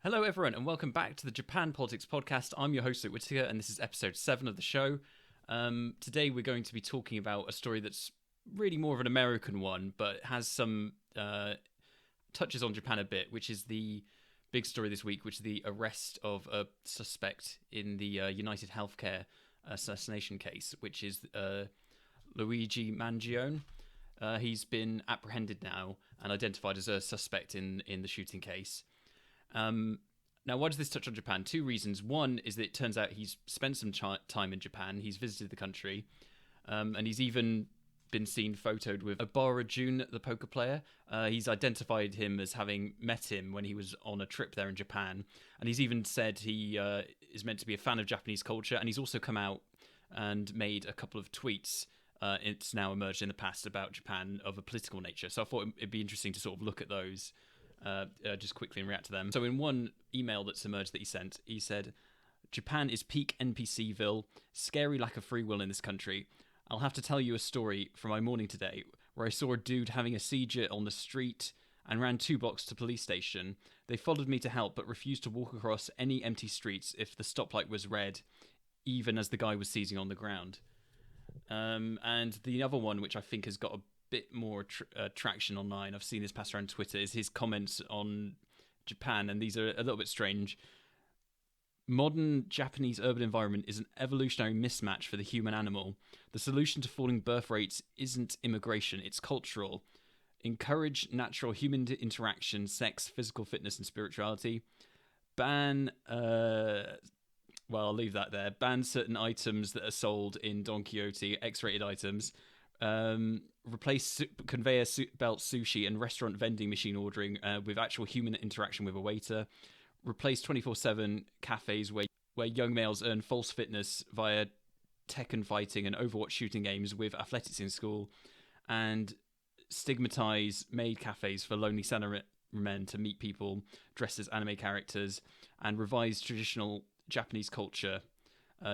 Hello, everyone, and welcome back to the Japan Politics Podcast. I'm your host, Luke Whittaker, and this is episode 7 of the show. Today, we're going to be talking about a story that's really more of an American one, but has some touches on Japan a bit, which is the big story this week, which is the arrest of a suspect in the United Healthcare assassination case, which is Luigi Mangione. He's been apprehended now and identified as a suspect in the shooting case. Now, why does this touch on Japan? Two reasons. One is that it turns out he's spent some time in Japan. He's visited the country, and he's even been seen photoed with Obara Jun, the poker player. He's identified him as having met him when he was on a trip there in Japan, and he's even said he is meant to be a fan of Japanese culture, and he's also come out and made a couple of tweets. It's now emerged in the past about Japan of a political nature. So I thought it'd be interesting to sort of look at those just quickly and react to them. So in one email that's emerged that he sent, he said, "Japan is peak NPCville, scary lack of free will in this country. I'll have to tell you a story from my morning today where I saw a dude having a seizure on the street and ran 2 blocks to police station. They followed me to help but refused to walk across any empty streets if the stoplight was red, even as the guy was seizing on the ground." And the other one, which I think has got a bit more traction online, I've seen this passed around Twitter, is his comments on Japan, and these are a little bit strange. "Modern Japanese urban environment is an evolutionary mismatch for the human animal. The solution to falling birth rates isn't immigration, it's cultural. Encourage natural human interaction, sex, physical fitness, and spirituality. Ban well, I'll leave that there. Ban certain items that are sold in Don Quixote, X-rated items. Replace conveyor belt sushi and restaurant vending machine ordering with actual human interaction with a waiter. Replace 24/7 cafes where young males earn false fitness via Tekken fighting and Overwatch shooting games with athletics in school. And stigmatize maid cafes for lonely salarymen to meet people dressed as anime characters. And revise traditional Japanese culture,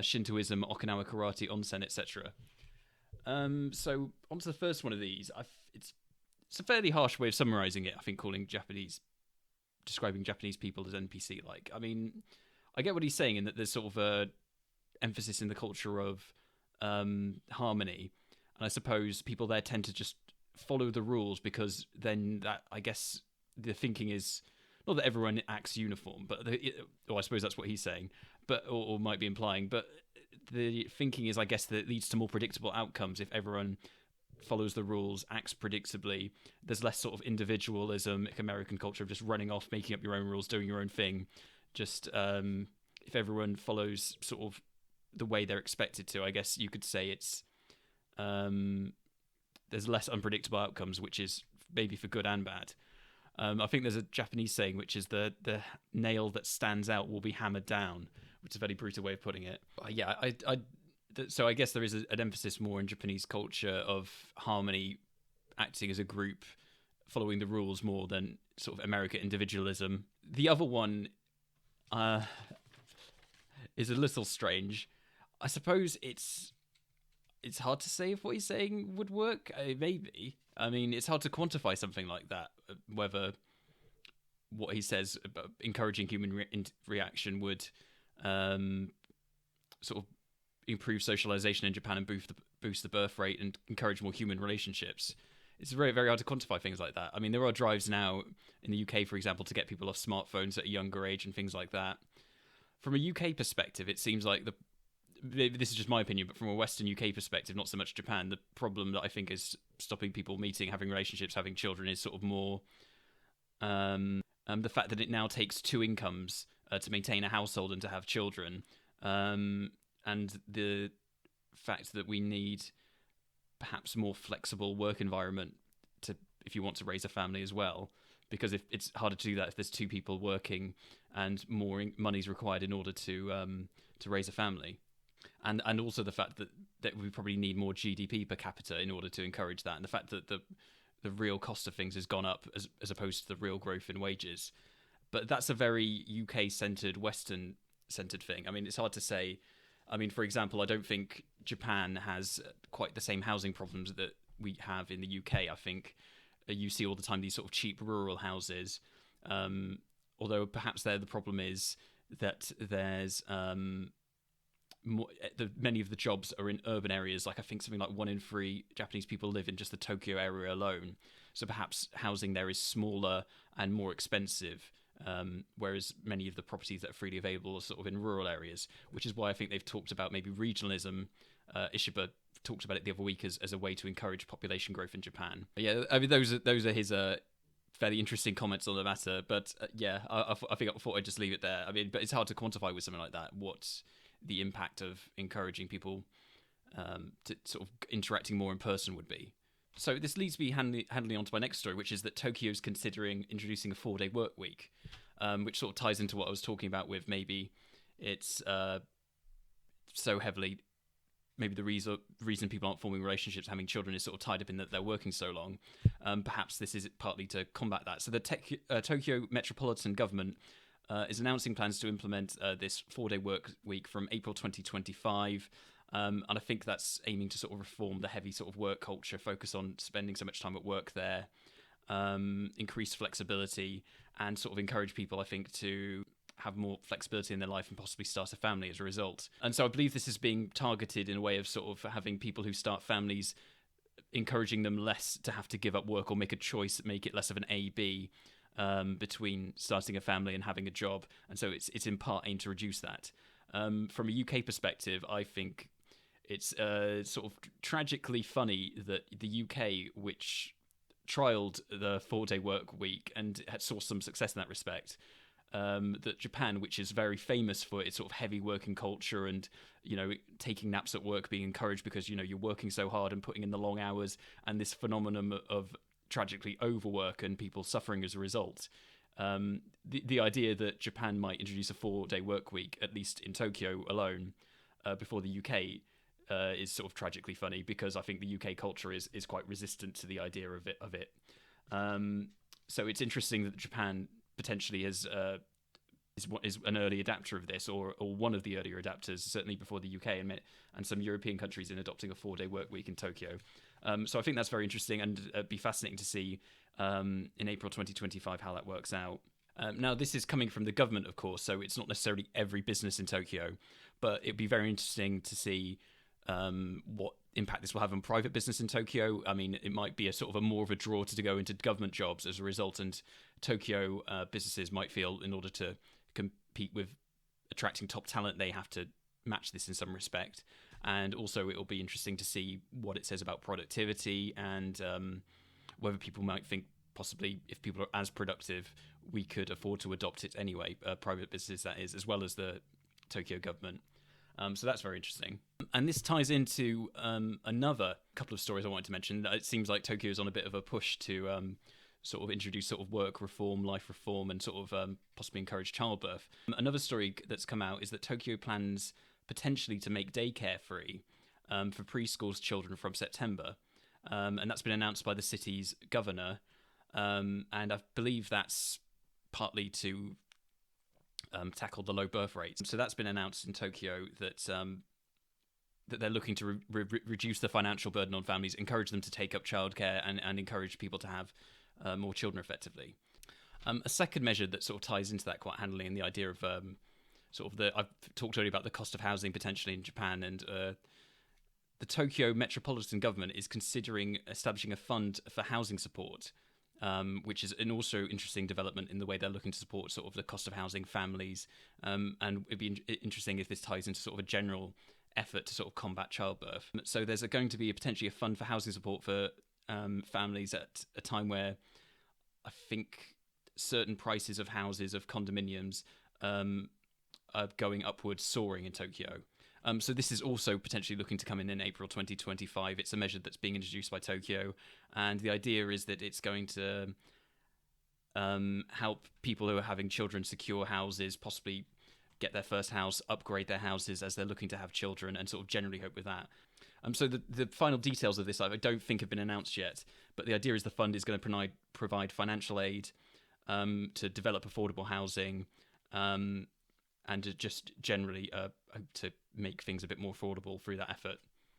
Shintoism, Okinawa karate, onsen, etc." So onto the first one of these. It's a fairly harsh way of summarizing it, I think, describing Japanese people as NPC-like. I mean, I get what he's saying in that there's sort of a emphasis in the culture of harmony, and I suppose people there tend to just follow the rules because then that, I guess, the thinking is not that everyone acts uniform, but I suppose that's what he's saying, but or might be implying. But the thinking is, I guess, that it leads to more predictable outcomes if everyone follows the rules, acts predictably. There's less sort of individualism, like American culture of just running off, making up your own rules, doing your own thing. Just if everyone follows sort of the way they're expected to, I guess you could say it's there's less unpredictable outcomes, which is maybe for good and bad. I think there's a Japanese saying, which is the nail that stands out will be hammered down, which is a very brutal way of putting it. So I guess there is an emphasis more in Japanese culture of harmony, acting as a group, following the rules more than sort of American individualism. The other one is a little strange. I suppose it's hard to say if what he's saying would work. Maybe. I mean, it's hard to quantify something like that, whether what he says about encouraging human reaction would sort of improve socialization in Japan and boost the birth rate and encourage more human relationships. It's very, very hard to quantify things like that. I mean, there are drives now in the UK, for example, to get people off smartphones at a younger age and things like that. From a UK perspective, it seems like this is just my opinion, but from a Western UK perspective, not so much Japan, the problem that I think is stopping people meeting, having relationships, having children is sort of more the fact that it now takes 2 incomes to maintain a household and to have children, and the fact that we need perhaps more flexible work environment if you want to raise a family as well, because if it's harder to do that if there's 2 people working and more money's required in order to raise a family. And also the fact that we probably need more GDP per capita in order to encourage that, and the fact that the real cost of things has gone up as opposed to the real growth in wages. But that's a very UK-centred, Western-centred thing. I mean, it's hard to say. I mean, for example, I don't think Japan has quite the same housing problems that we have in the UK. I think you see all the time these sort of cheap rural houses. although perhaps there the problem is that there's many of the jobs are in urban areas. Like I think something like 1 in 3 Japanese people live in just the Tokyo area alone. So perhaps housing there is smaller and more expensive, whereas many of the properties that are freely available are sort of in rural areas, which is why I think they've talked about maybe regionalism. Ishiba talked about it the other week as a way to encourage population growth in Japan. But yeah, I mean those are his fairly interesting comments on the matter. But I thought I'd just leave it there. I mean, but it's hard to quantify with something like that what the impact of encouraging people to sort of interacting more in person would be. So this leads me handily on to my next story, which is that Tokyo's considering introducing a 4-day work week, which sort of ties into what I was talking about with maybe it's so heavily, maybe the reason people aren't forming relationships, having children, is sort of tied up in that they're working so long. Perhaps this is partly to combat that. So the Tokyo Metropolitan Government is announcing plans to implement this 4-day work week from April 2025. And I think that's aiming to sort of reform the heavy sort of work culture, focus on spending so much time at work there, increase flexibility, and sort of encourage people, I think, to have more flexibility in their life and possibly start a family as a result. And so I believe this is being targeted in a way of sort of having people who start families, encouraging them less to have to give up work or make a choice, make it less of an A-B between starting a family and having a job. And so it's in part aimed to reduce that. From a UK perspective, I think it's sort of tragically funny that the UK, which trialled the 4-day work week and had saw some success in that respect, that Japan, which is very famous for its sort of heavy working culture and, you know, taking naps at work being encouraged because, you know, you're working so hard and putting in the long hours, and this phenomenon of tragically overwork and people suffering as a result. The idea that Japan might introduce a 4-day work week, at least in Tokyo alone, before the UK, is sort of tragically funny, because I think the UK culture is quite resistant to the idea of it. So it's interesting that Japan potentially is an early adapter of this, or one of the earlier adapters, certainly before the UK and some European countries, in adopting a 4-day work week in Tokyo. So I think that's very interesting, and it'd be fascinating to see in April 2025 how that works out. Now, this is coming from the government, of course, so it's not necessarily every business in Tokyo, but it'd be very interesting to see what impact this will have on private business in Tokyo. I mean, it might be a sort of more of a draw to go into government jobs as a result, and Tokyo businesses might feel, in order to compete with attracting top talent, they have to match this in some respect. And also it'll be interesting to see what it says about productivity, and whether people might think possibly if people are as productive, we could afford to adopt it anyway, private businesses that is, as well as the Tokyo government. So that's very interesting. And this ties into another couple of stories I wanted to mention. It seems like Tokyo is on a bit of a push to sort of introduce sort of work reform, life reform, and sort of possibly encourage childbirth. Another story that's come out is that Tokyo plans potentially to make daycare free for preschools children from September. And that's been announced by the city's governor. And I believe that's partly to tackle the low birth rates. So that's been announced in Tokyo, that they're looking to reduce the financial burden on families, encourage them to take up childcare, and encourage people to have more children effectively. A second measure that sort of ties into that quite handily, in the idea of I've talked earlier about the cost of housing potentially in Japan, and the Tokyo Metropolitan Government is considering establishing a fund for housing support, which is an also interesting development in the way they're looking to support sort of the cost of housing families. And it'd be interesting if this ties into sort of a general effort to sort of combat childbirth. So there's going to be potentially a fund for housing support for families at a time where I think certain prices of houses, of condominiums, are going upwards, soaring in Tokyo. So this is also potentially looking to come in April 2025. It's a measure that's being introduced by Tokyo, and the idea is that it's going to help people who are having children secure houses, possibly get their first house, upgrade their houses as they're looking to have children, and sort of generally hope with that. So the final details of this I don't think have been announced yet, but the idea is the fund is going to provide financial aid to develop affordable housing, and to just generally hope to make things a bit more affordable through that effort.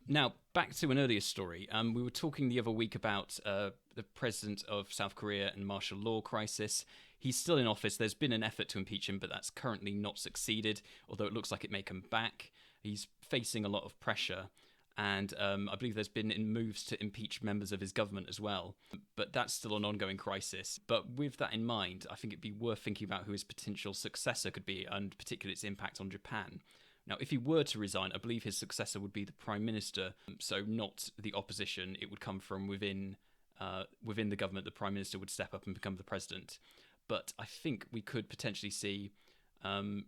Now, back to an earlier story. We were talking the other week about the president of South Korea and martial law crisis. He's still in office. There's been an effort to impeach him, but that's currently not succeeded, although it looks like it may come back. He's facing a lot of pressure, and I believe there's been moves to impeach members of his government as well. But that's still an ongoing crisis. But with that in mind, I think it'd be worth thinking about who his potential successor could be, and particularly its impact on Japan. Now, if he were to resign, I believe his successor would be the prime minister, so not the opposition. It would come from within the government. The prime minister would step up and become the president. But I think we could potentially see,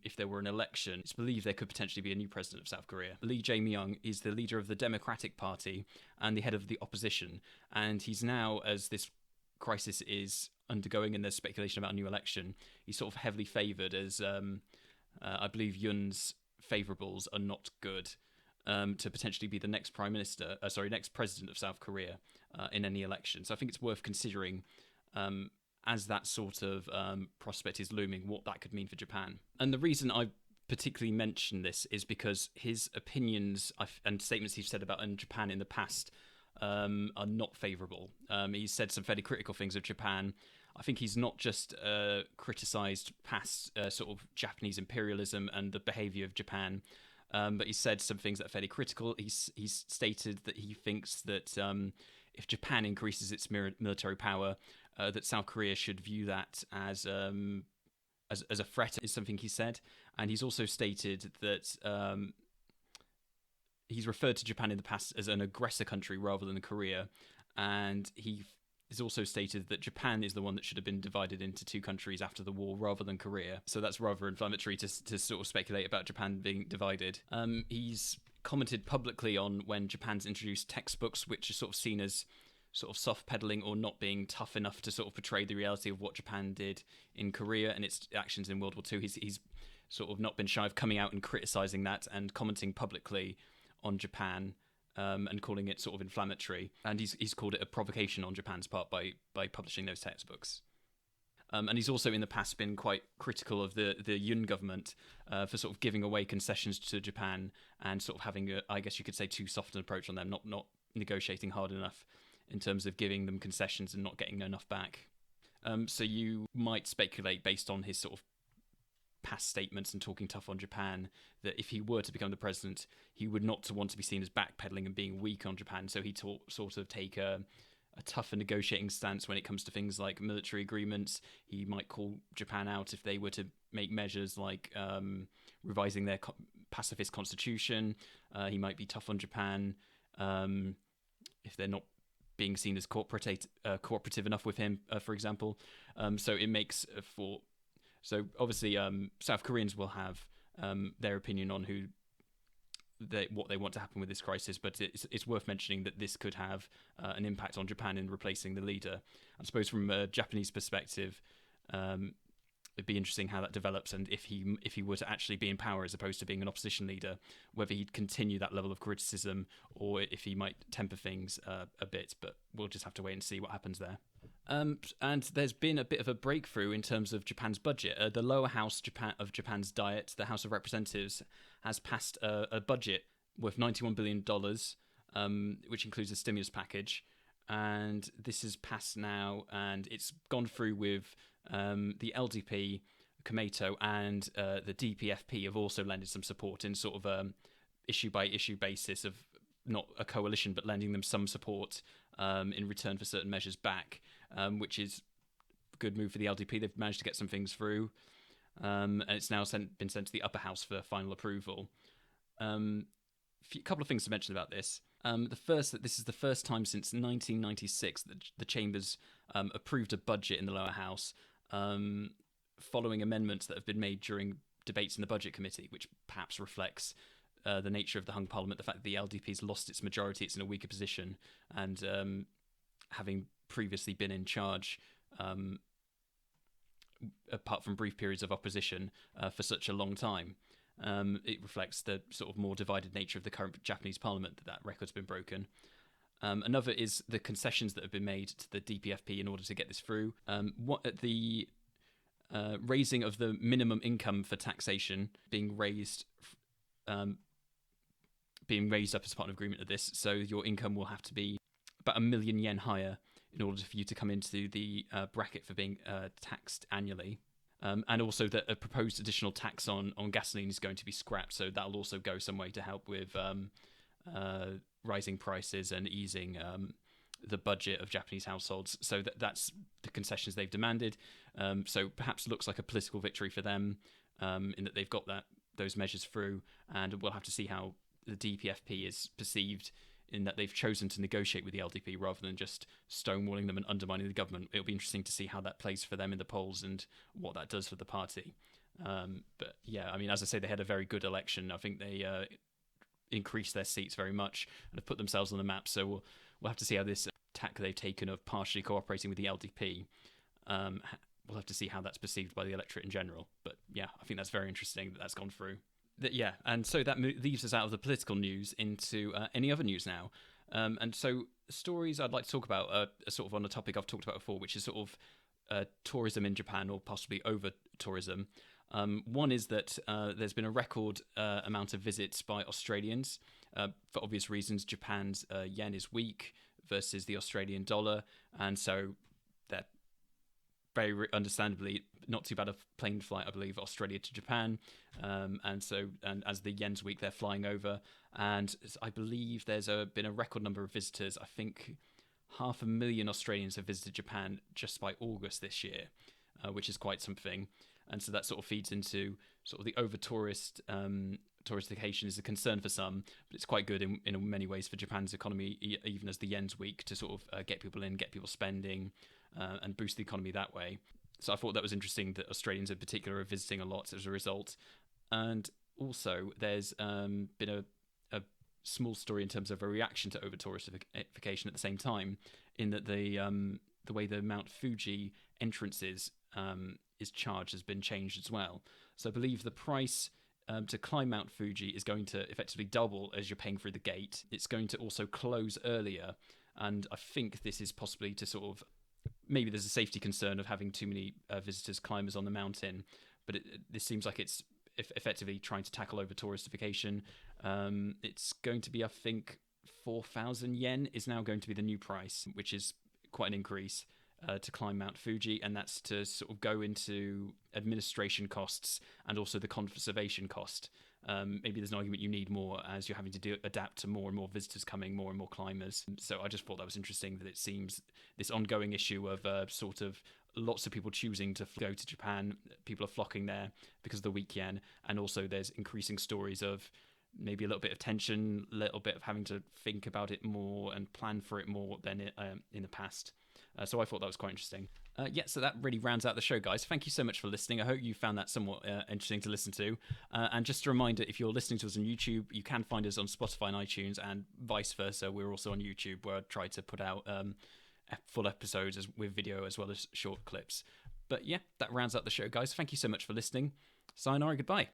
if there were an election, it's believed there could potentially be a new president of South Korea. Lee Jae-myung is the leader of the Democratic Party and the head of the opposition. And he's now, as this crisis is undergoing and there's speculation about a new election, he's sort of heavily favoured as, I believe Yoon's favourables are not good, to potentially be the next next president of South Korea in any election. So I think it's worth considering, as that sort of prospect is looming, what that could mean for Japan. And the reason I particularly mention this is because his opinions and statements he's said about Japan in the past are not favourable. He's said some fairly critical things of Japan. I think he's not just criticised past sort of Japanese imperialism and the behaviour of Japan, but he said some things that are fairly critical. He's stated that he thinks that if Japan increases its military power, that South Korea should view that as a threat, is something he said. And he's also stated that he's referred to Japan in the past as an aggressor country rather than Korea, and he has also stated that Japan is the one that should have been divided into two countries after the war rather than Korea. So that's rather inflammatory to sort of speculate about Japan being divided. He's commented publicly on when Japan's introduced textbooks, which are sort of seen as sort of soft peddling or not being tough enough to sort of portray the reality of what Japan did in Korea and its actions in World War II. He's sort of not been shy of coming out and criticising that and commenting publicly on Japan, and calling it sort of inflammatory. And he's called it a provocation on Japan's part by publishing those textbooks. And he's also in the past been quite critical of the Yoon government for sort of giving away concessions to Japan and sort of having, I guess you could say, too soft an approach on them, not negotiating hard enough in terms of giving them concessions and not getting enough back. So you might speculate, based on his sort of past statements and talking tough on Japan, that if he were to become the president, he would not want to be seen as backpedaling and being weak on Japan. So he'd sort of take a tougher negotiating stance when it comes to things like military agreements. He might call Japan out if they were to make measures like revising their pacifist constitution. He might be tough on Japan if they're not being seen as cooperative enough with him, for example. So it makes for... So obviously, South Koreans will have their opinion on what they want to happen with this crisis, but it's worth mentioning that this could have an impact on Japan in replacing the leader. I suppose from a Japanese perspective, it'd be interesting how that develops, and if he were to actually be in power as opposed to being an opposition leader, whether he'd continue that level of criticism or if he might temper things a bit. But we'll just have to wait and see what happens there. And there's been a bit of a breakthrough in terms of Japan's budget. The lower house of Japan's Diet, the House of Representatives, has passed a budget worth $91 billion, which includes a stimulus package. And this is passed now, and it's gone through with the LDP, Komeito, and the DPFP have also lended some support in sort of issue-by-issue basis of not a coalition, but lending them some support in return for certain measures back, which is a good move for the LDP. They've managed to get some things through, and it's now been sent to the upper house for final approval. A couple of things to mention about this. The first, that this is the first time since 1996 that the Chambers approved a budget in the lower house, following amendments that have been made during debates in the Budget Committee, which perhaps reflects the nature of the hung parliament, the fact that the LDP's lost its majority, it's in a weaker position, and having previously been in charge, apart from brief periods of opposition, for such a long time. It reflects the sort of more divided nature of the current Japanese parliament, that record's been broken. Another is the concessions that have been made to the DPFP in order to get this through. The raising of the minimum income for taxation being raised up as part of an agreement of this, so your income will have to be about 1 million yen higher in order for you to come into the bracket for being taxed annually. And also that a proposed additional tax on gasoline is going to be scrapped, so that'll also go some way to help with rising prices and easing the budget of Japanese households. So that's the concessions they've demanded. So perhaps looks like a political victory for them in that they've got those measures through, and we'll have to see how the DPFP is perceived in that they've chosen to negotiate with the LDP rather than just stonewalling them and undermining the government. It'll be interesting to see how that plays for them in the polls and what that does for the party. But yeah, I mean, as I say, they had a very good election. I think they increased their seats very much and have put themselves on the map. So we'll have to see how this tack they've taken of partially cooperating with the LDP, we'll have to see how that's perceived by the electorate in general. But yeah, I think that's very interesting that that's gone through. Yeah, and so that leaves us out of the political news into any other news now. And so stories I'd like to talk about are sort of on a topic I've talked about before, which is sort of tourism in Japan, or possibly over tourism. One is that there's been a record amount of visits by Australians. For obvious reasons, Japan's yen is weak versus the Australian dollar, and so they're very understandably not too bad a plane flight, I believe, Australia to Japan. And as the yen's weak, they're flying over. And I believe there's been a record number of visitors. I think 500,000 Australians have visited Japan just by August this year, which is quite something. And so that sort of feeds into sort of the touristification is a concern for some, but it's quite good in many ways for Japan's economy, even as the yen's weak, to sort of get people in, get people spending, and boost the economy that way. So I thought that was interesting that Australians in particular are visiting a lot as a result. And also there's been a small story in terms of a reaction to over-touristification at the same time, in that the way the Mount Fuji entrances is charged has been changed as well. So I believe the price to climb Mount Fuji is going to effectively double as you're paying through the gate. It's going to also close earlier, and I think this is possibly to sort of, maybe there's a safety concern of having too many visitors, climbers on the mountain, but this seems like it's effectively trying to tackle over touristification. It's going to be, I think, 4,000 yen is now going to be the new price, which is quite an increase to climb Mount Fuji, and that's to sort of go into administration costs and also the conservation cost. Maybe there's an argument you need more as you're having to adapt to more and more visitors coming, more and more climbers. So I just thought that was interesting, that it seems this ongoing issue of sort of lots of people choosing to go to Japan, people are flocking there because of the weak yen, and also there's increasing stories of maybe a little bit of tension, a little bit of having to think about it more and plan for it more than in the past. So I thought that was quite interesting. So that really rounds out the show, guys. Thank you so much for listening. I hope you found that somewhat interesting to listen to. And just a reminder, if you're listening to us on YouTube, you can find us on Spotify and iTunes, and vice versa. We're also on YouTube, where I try to put out full episodes with video as well as short clips. But yeah, that rounds out the show, guys. Thank you so much for listening. Sayonara, goodbye.